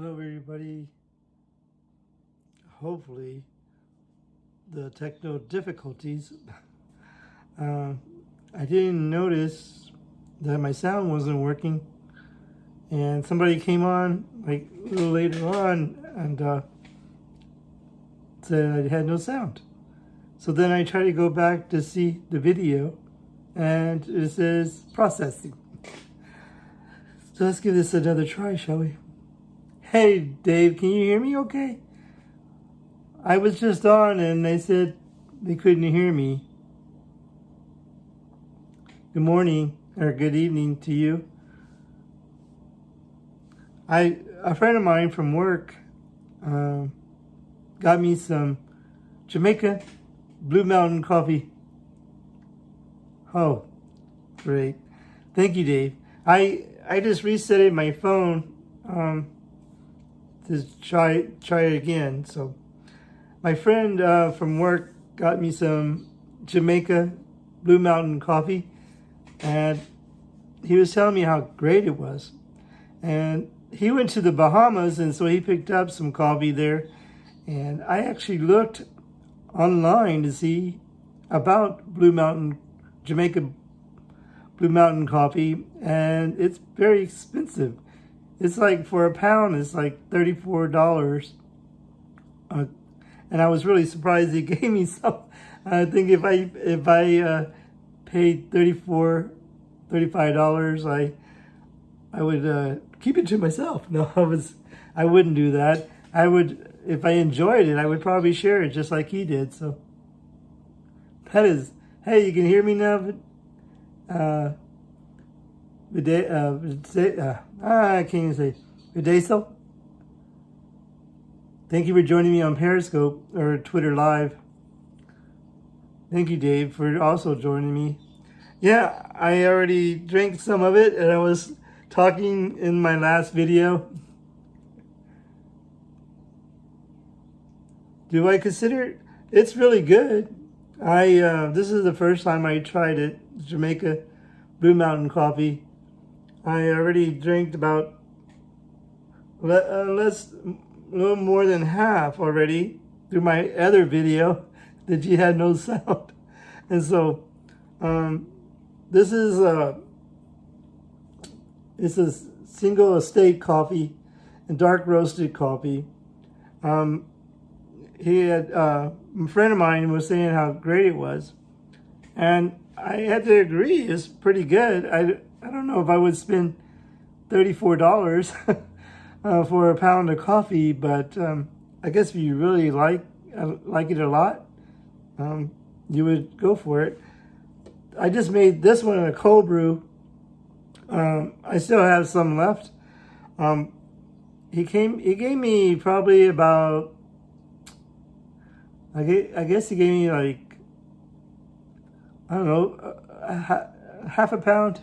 Hello everybody. Hopefully the technical difficulties. I didn't notice that my sound wasn't working, and somebody came on like a little later on and said I had no sound. So then I tried to go back to see the video and it says processing. So let's give this another try, shall we? Hey Dave, can you hear me okay? I was just on and they said they couldn't hear me. Good morning or good evening to you. A friend of mine from work got me some Jamaica Blue Mountain Coffee. Oh, great. Thank you, Dave. I just resetted my phone to try it again. So my friend from work got me some Jamaica Blue Mountain Coffee, and he was telling me how great it was. And he went to the Bahamas, and so he picked up some coffee there. And I actually looked online to see about Jamaica Blue Mountain Coffee, and it's very expensive. It's like for a pound, it's like $34. And I was really surprised he gave me some. I think if I paid $35, I would keep it to myself. No, I wouldn't do that. I would, if I enjoyed it, I would probably share it just like he did. So that is, hey, you can hear me now. I can't even say Videso. Thank you for joining me on Periscope or Twitter Live. Thank you, Dave, for also joining me. Yeah, I already drank some of it, and I was talking in my last video. Do I consider it? It's really good. This is the first time I tried it, Jamaica Blue Mountain Coffee. I already drank about a little more than half already through my other video that you had no sound. And so this is it's a single estate coffee and dark roasted coffee. He had a friend of mine was saying how great it was, and I had to agree. It's pretty good. I don't know if I would spend $34 for a pound of coffee, but I guess if you really like it a lot, you would go for it. I just made this one in a cold brew. I still have some left. He gave me probably about, I guess he gave me like, I don't know, half a pound.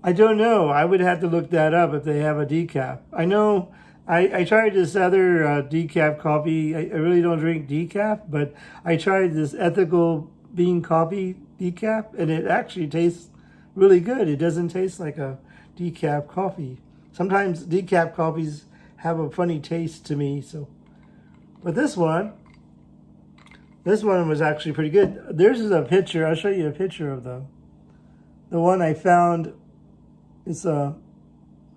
I don't know. I would have to look that up if they have a decaf. I know I tried this other decaf coffee. I really don't drink decaf, but I tried this ethical bean coffee decaf, and it actually tastes really good. It doesn't taste like a decaf coffee. Sometimes decaf coffees have a funny taste to me. So, but this one was actually pretty good. There's a picture. I'll show you a picture of the one I found. It's a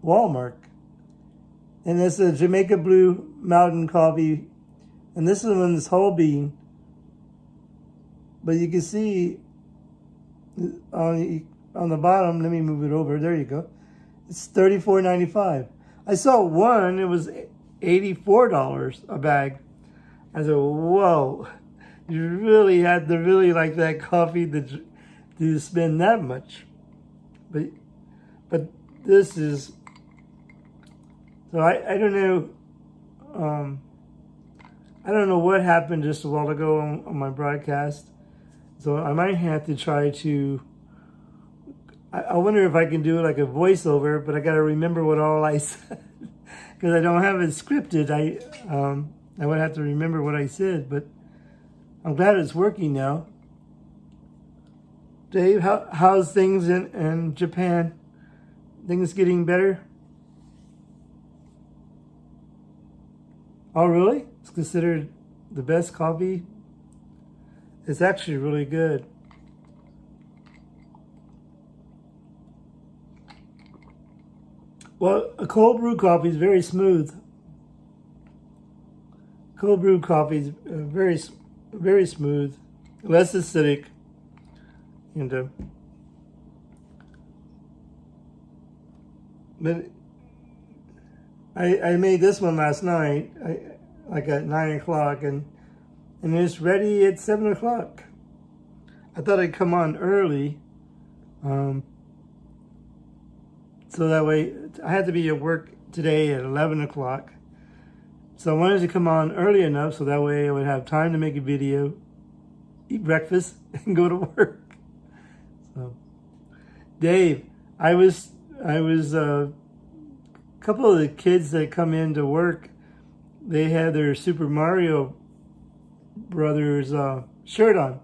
Walmart, and it's a Jamaica Blue Mountain Coffee, and this is one that's whole bean. But you can see on the bottom. Let me move it over. There you go. It's $34.95. I saw one. It was $84 a bag. I said, "Whoa! You really had to really like that coffee to spend that much." But this is, so I don't know, I don't know what happened just a while ago on my broadcast. So I might have to try to, I wonder if I can do like a voiceover, but I got to remember what all I said because I don't have it scripted. I would have to remember what I said, but I'm glad it's working now. Dave, how's things in Japan? Things getting better? Oh, really? It's considered the best coffee? It's actually really good. Well, a cold brew coffee is very smooth. Cold brew coffee is very smooth, less acidic, and but I made this one last night, like at 9 o'clock, and it's ready at 7 o'clock. I thought I'd come on early, so that way I had to be at work today at 11 o'clock. So I wanted to come on early enough so that way I would have time to make a video, eat breakfast, and go to work. So, Dave, I was a couple of the kids that come in to work. They had their Super Mario Brothers shirt on.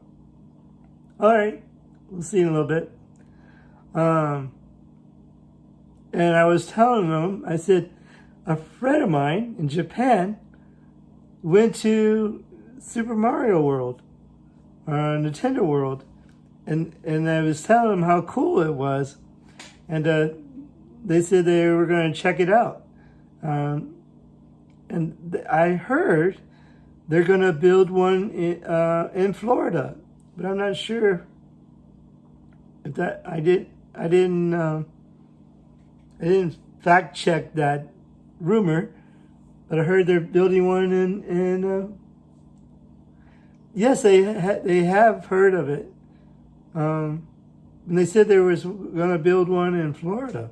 All right, we'll see in a little bit. And I was telling them, I said, a friend of mine in Japan went to Super Mario World, Nintendo World, and I was telling them how cool it was, and they said they were going to check it out. And I heard they're going to build one in Florida, but I'm not sure if that I didn't fact check that rumor, but I heard they're building one in yes, they have heard of it. And they said they was going to build one in Florida.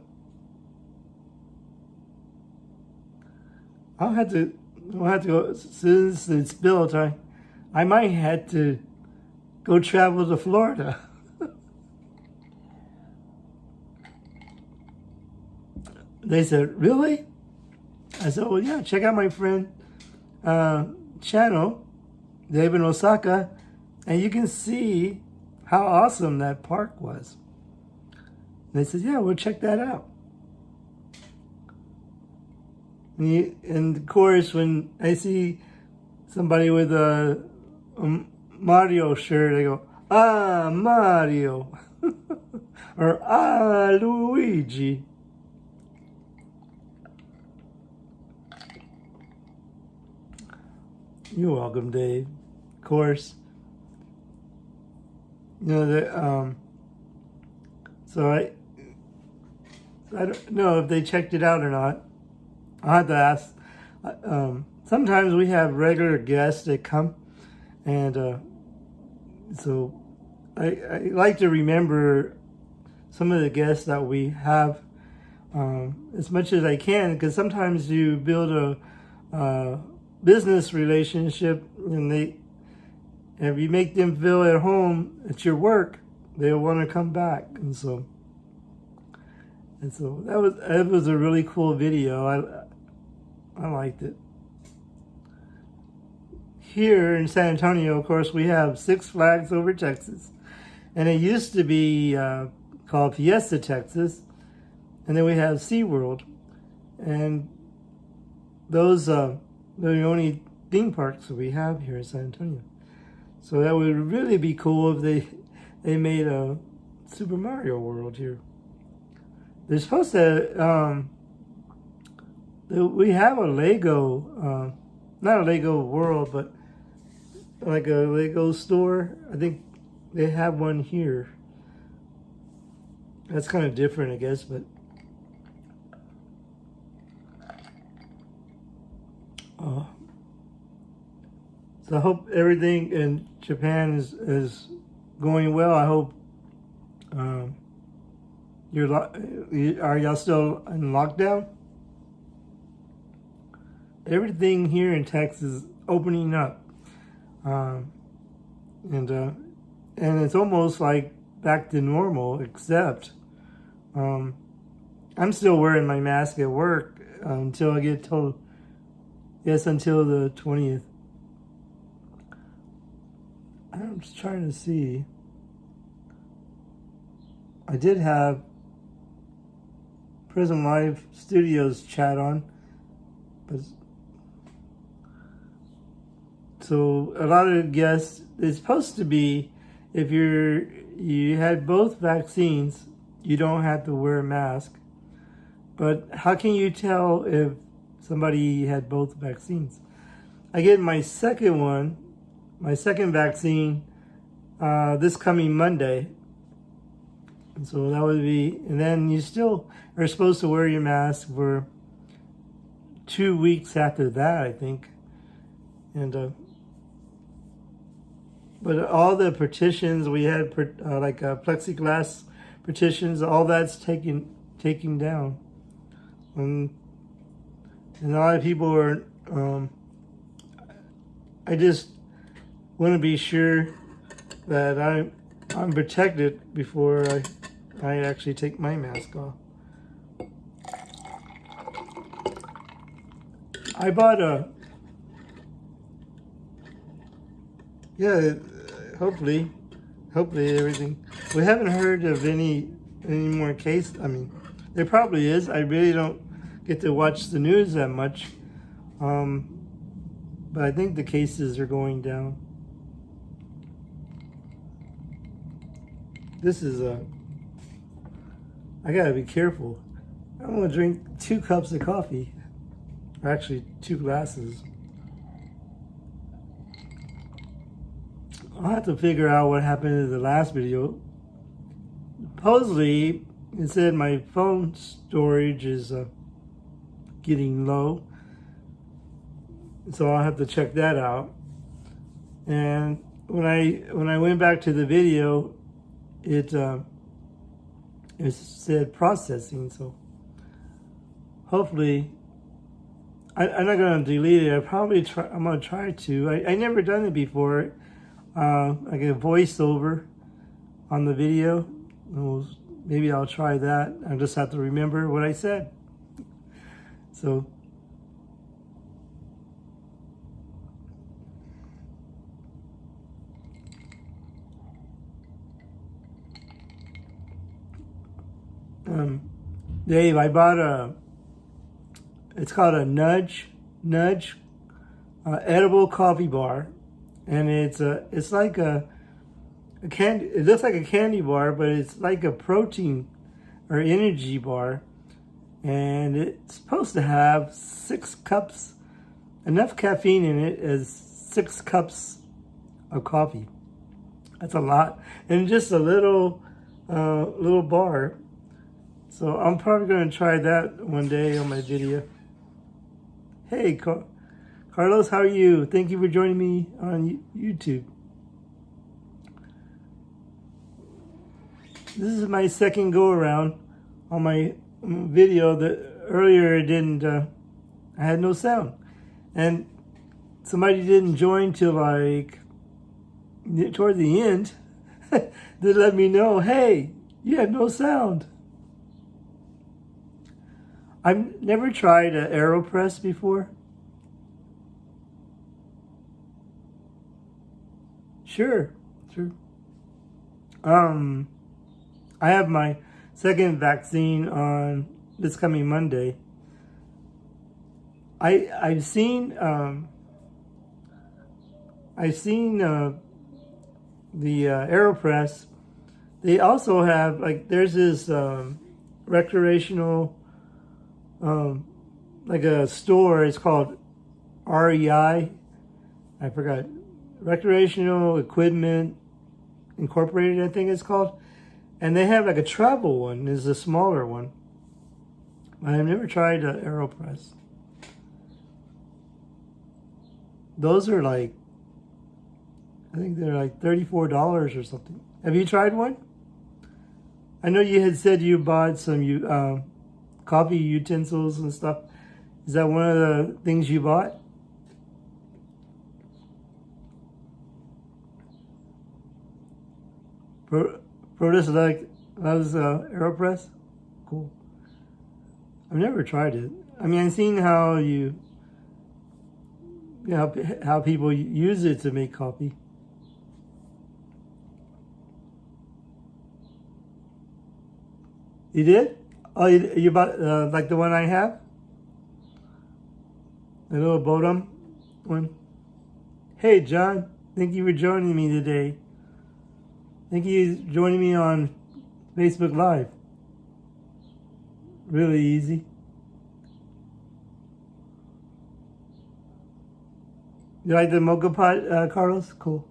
I'll have to go, since it's built, I might have to go travel to Florida. They said, really? I said, well, yeah, check out my friend channel, Dave in Osaka, and you can see how awesome that park was. And they said, yeah, we'll check that out. And of course, when I see somebody with a Mario shirt, I go, ah, Mario, or ah, Luigi. You're welcome, Dave. Of course. You know, so I don't know if they checked it out or not. I'll have to ask. Sometimes we have regular guests that come, and so I like to remember some of the guests that we have as much as I can, because sometimes you build a business relationship, and if you make them feel at home at your work, they'll want to come back, and so that was a really cool video. I liked it. Here in San Antonio, of course, we have Six Flags Over Texas, and it used to be called Fiesta Texas, and then we have SeaWorld, and those are the only theme parks that we have here in San Antonio. So that would really be cool if they made a Super Mario World here. They're supposed to, we have a Lego, not a Lego world, but like a Lego store. I think they have one here. That's kind of different, I guess, but so I hope everything in Japan is going well. I hope are y'all still in lockdown? Everything here in Texas is opening up, and it's almost like back to normal, except I'm still wearing my mask at work until I get told. Yes, until the 20th. I'm just trying to see. I did have Prism Live Studios chat on, but So a lot of guests, it's supposed to be, if you had both vaccines, you don't have to wear a mask. But how can you tell if somebody had both vaccines? I get my second vaccine, this coming Monday. And so that would be, and then you still are supposed to wear your mask for 2 weeks after that, I think. And but all the partitions we had, like plexiglass partitions, all that's taken down. And a lot of people are. I just want to be sure that I'm protected before I actually take my mask off. I bought hopefully everything. We haven't heard of any more case. I mean, there probably is. I really don't get to watch the news that much. But I think the cases are going down. This is I gotta be careful. I'm gonna drink 2 cups of coffee. Or actually 2 glasses. I'll have to figure out what happened in the last video. Supposedly, it said my phone storage is getting low. So I'll have to check that out. And when I went back to the video, it said processing. So hopefully, I'm not gonna delete it. I'm gonna try to. I never done it before. Like a voiceover on the video. Well, maybe I'll try that. I just have to remember what I said. So. Dave, I bought it's called a Nudge edible coffee bar, and it's like a candy. It looks like a candy bar, but it's like a protein or energy bar, and it's supposed to have 6 cups, enough caffeine in it as 6 cups of coffee. That's a lot, and just a little bar. So I'm probably going to try that one day on my video. Hey, Carlos, how are you? Thank you for joining me on YouTube. This is my second go around on my video. That earlier it didn't, I had no sound. And somebody didn't join till like toward the end. They let me know, hey, you have no sound. I've never tried an AeroPress before. Sure. I have my second vaccine on this coming Monday. I've seen the AeroPress. They also have, like, there's this recreational, like a store. It's called REI. I forgot. Recreational Equipment Incorporated, I think it's called. And they have like a travel one. It's a smaller one. I've never tried an AeroPress. Those are like, I think they're like $34 or something. Have you tried one? I know you had said you bought some coffee utensils and stuff. Is that one of the things you bought? Protus loves AeroPress? Cool. I've never tried it. I mean, I've seen how how people use it to make coffee. You did? Oh, you bought like the one I have? The little Bodum one? Hey, John. Thank you for joining me today. Thank you for joining me on Facebook Live. Really easy. You like the mocha pot, Carlos? Cool.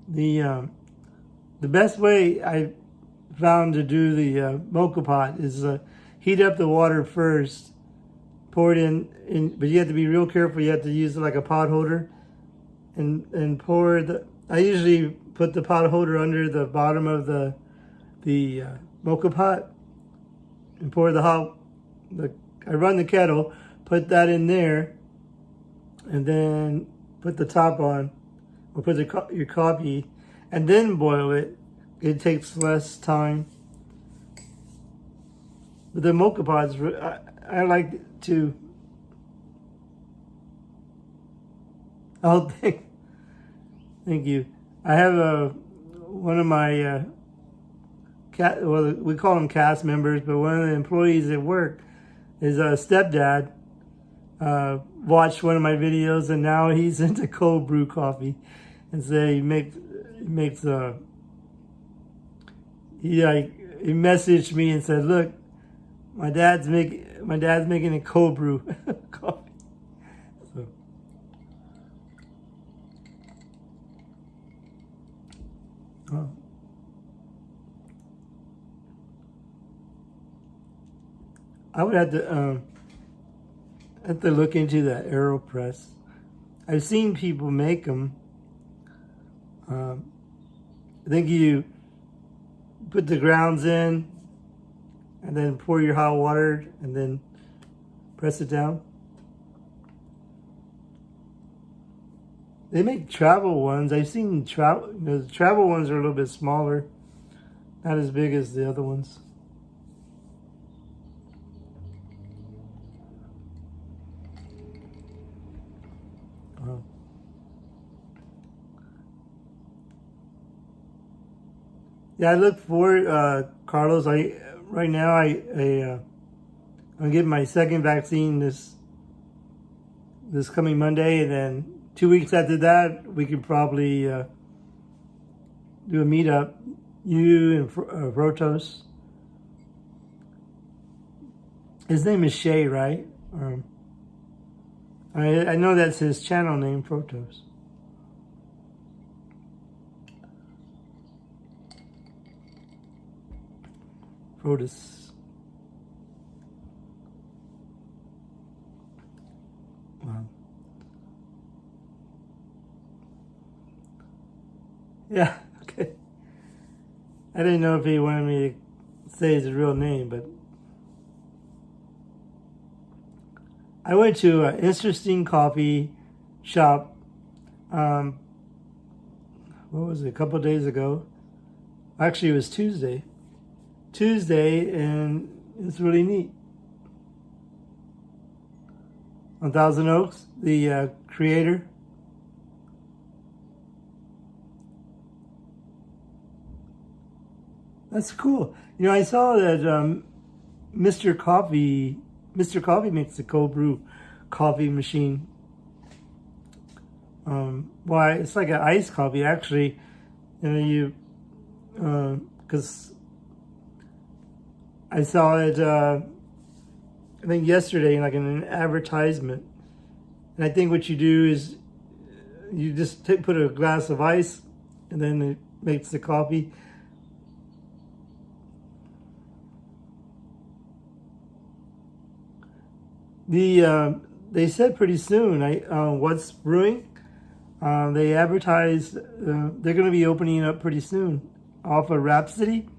The best way I found to do the mocha pot is heat up the water first, pour it in, but you have to be real careful. You have to use like a pot holder, and pour the. I usually put the pot holder under the bottom of the mocha pot, and pour I run the kettle, put that in there, and then put the top on, or put your coffee, and then boil it. It takes less time. But the mocha pots, I like to. Oh, thank you. I have one of my well, we call them cast members, but one of the employees at work is a stepdad. Watched one of my videos, and now he's into cold brew coffee, and so he messaged me and said, "Look, my dad's making a cold brew coffee." So, oh. I would have to look into that AeroPress. I've seen people make them. I think you put the grounds in and then pour your hot water and then press it down. They make travel ones. I've seen the travel ones are a little bit smaller, not as big as the other ones. Yeah, I look forward, Carlos. Right now I'm getting my second vaccine this coming Monday, and then 2 weeks after that we could probably do a meetup. You and Protos. His name is Shay, right? I know that's his channel name, Protos. Protos. Wow. Yeah, okay. I didn't know if he wanted me to say his real name, but I went to an interesting coffee shop, what was it, a couple of days ago. Actually, it was Tuesday, and it's really neat. On Thousand Oaks, the creator. That's cool. You know, I saw that Mr. Coffee makes a cold brew coffee machine. Why? It's like an iced coffee, actually. You know, because I saw it, I think yesterday, like in an advertisement. And I think what you do is you just put a glass of ice, and then it makes the coffee. They said pretty soon, what's brewing? They advertised they're going to be opening up pretty soon off of Rhapsody.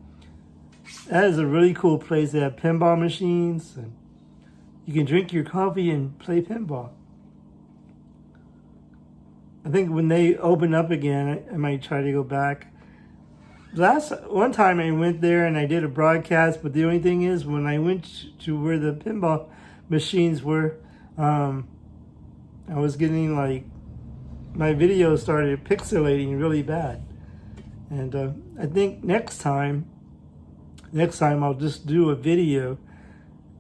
That is a really cool place. They have pinball machines, and you can drink your coffee and play pinball. I think when they open up again, I might try to go back. One time I went there and I did a broadcast, but the only thing is when I went to where the pinball machines were, I was getting like, my video started pixelating really bad. And I think next time I'll just do a video,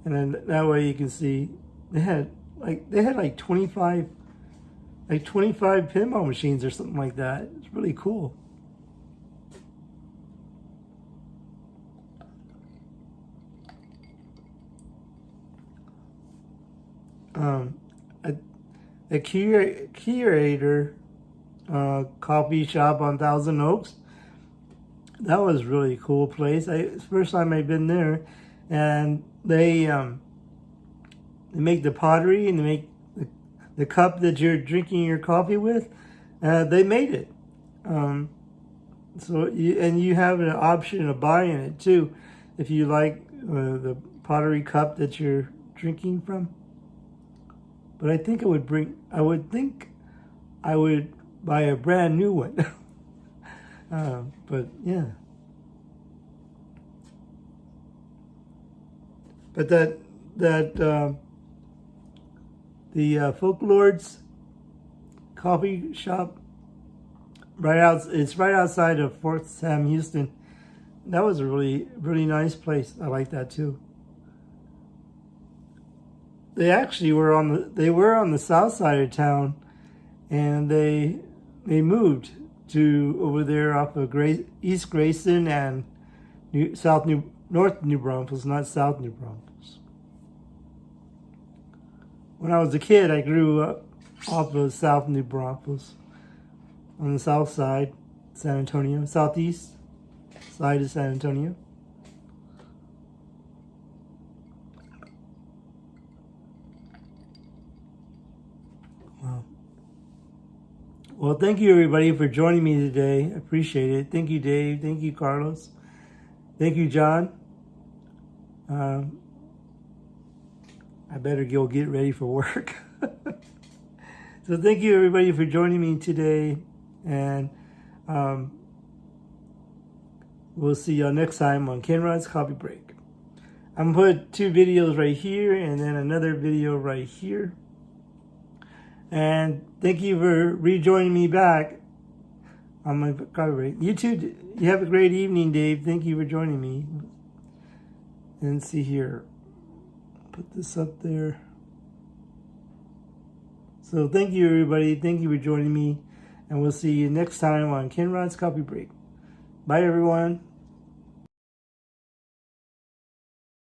and then that way you can see they had like 25 like 25 pinball machines or something like that. It's really cool. A curator coffee shop on Thousand Oaks. That was a really cool place. It's the first time I've been there, and they make the pottery and they make the cup that you're drinking your coffee with. They made it. So you have an option of buying it too, if you like the pottery cup that you're drinking from. But I think I would think I would buy a brand new one. But yeah. But the Folklords coffee shop it's right outside of Fort Sam Houston. That was a really nice place. I like that too. They actually were on the south side of town, and they moved to over there off of East Grayson and North New Braunfels, not South New Braunfels. When I was a kid, I grew up off of South New Braunfels, on the south side, San Antonio, southeast side of San Antonio. Wow. Well, thank you everybody for joining me today. I appreciate it. Thank you, Dave. Thank you, Carlos. Thank you, John. I better go get ready for work. So thank you everybody for joining me today, and we'll see y'all next time on Ken Rod's Coffee Break. I'm gonna put 2 videos right here and then another video right here. And thank you for rejoining me back on my coffee break. You too. You have a great evening, Dave. Thank you for joining me. And see here. Put this up there. So thank you, everybody. Thank you for joining me. And we'll see you next time on Ken Rod's Coffee Break. Bye, everyone.